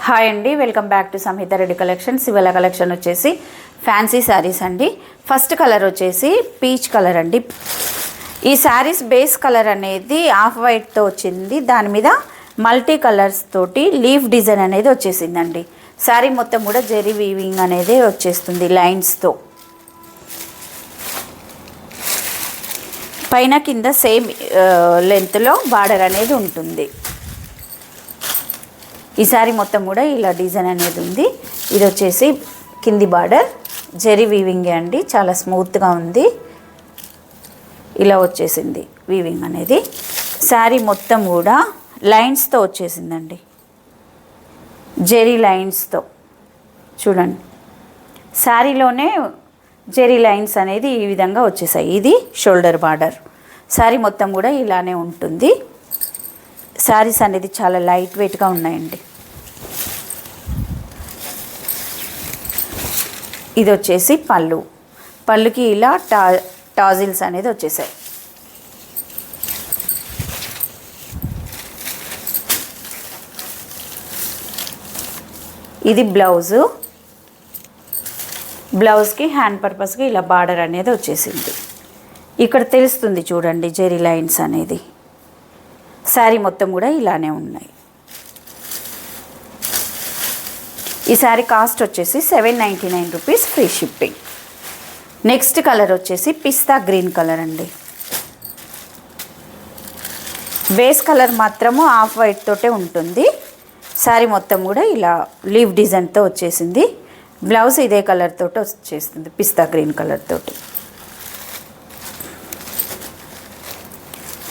Hi అండి, welcome back to Samhitha Reddy collections. ఇవాళ collection వచ్చేసి ఫ్యాన్సీ శారీస్ అండి. ఫస్ట్ కలర్ వచ్చేసి పీచ్ కలర్ అండి. ఈ శారీస్ బేస్ కలర్ అనేది ఆఫ్ వైట్తో వచ్చింది. దాని మీద మల్టీ కలర్స్ తోటి లీఫ్ డిజైన్ అనేది వచ్చేసిందండి. శారీ మొత్తం కూడా జెరీ వీవింగ్ అనేది వచ్చేస్తుంది లైన్స్తో. పైన కింద సేమ్ లెంత్లో బార్డర్ అనేది ఉంటుంది. ఈ సారీ మొత్తం కూడా ఇలా డిజైన్ అనేది ఉంది. ఇది వచ్చేసి కింది బార్డర్ జెరీ వీవింగ్ అండి, చాలా స్మూత్గా ఉంది. ఇలా వచ్చేసింది వీవింగ్ అనేది. శారీ మొత్తం కూడా లైన్స్తో వచ్చేసిందండి, జెరీ లైన్స్తో. చూడండి, శారీలోనే జెరీ లైన్స్ అనేది ఈ విధంగా వచ్చేసాయి. ఇది షోల్డర్ బార్డర్. శారీ మొత్తం కూడా ఇలానే ఉంటుంది. శారీస్ అనేది చాలా లైట్ వెయిట్గా ఉన్నాయండి. ఇది వచ్చేసి పళ్ళుకి ఇలా టాజిల్స్ అనేది వచ్చేసాయి. ఇది బ్లౌజ్కి హ్యాండ్ పర్పస్కి ఇలా బార్డర్ అనేది వచ్చేసింది. ఇక్కడ తెలుస్తుంది చూడండి జెరీ లైన్స్ అనేది. శారీ మొత్తం కూడా ఇలానే ఉన్నాయి. ఈ శారీ కాస్ట్ వచ్చేసి 799 rupees, free shipping. Next colour వచ్చేసి పిస్తా గ్రీన్ కలర్ అండి. బేస్ కలర్ మాత్రము ఆఫ్ వైట్ తోటే ఉంటుంది. శారీ మొత్తం కూడా ఇలా లీవ్ డిజైన్తో వచ్చేసింది. బ్లౌజ్ ఇదే కలర్ తోటి వచ్చేస్తుంది, పిస్తా గ్రీన్ కలర్ తోటి.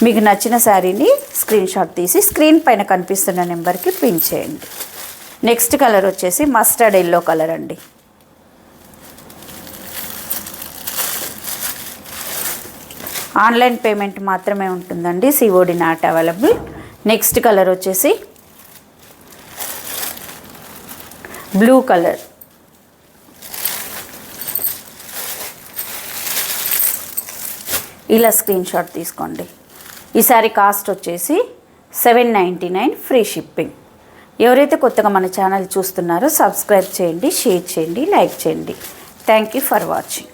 మీకు నచ్చిన శారీని స్క్రీన్ షాట్ తీసి స్క్రీన్ పైన కనిపిస్తున్న నెంబర్కి పిన్ చేయండి. నెక్స్ట్ కలర్ వచ్చేసి మస్టర్డ్ ఎల్లో కలర్ అండి. ఆన్లైన్ పేమెంట్ మాత్రమే ఉంటుందండి, COD not available. Next colour వచ్చేసి బ్లూ కలర్. ఇలా స్క్రీన్ షాట్ తీసుకోండి. ఈ సారీ కాస్ట్ వచ్చేసి 799, ఫ్రీ షిప్పింగ్. ఎవరైతే కొత్తగా మన ఛానల్ చూస్తున్నారో సబ్స్క్రైబ్ చేయండి, షేర్ చేయండి, లైక్ చేయండి. Thank you for watching.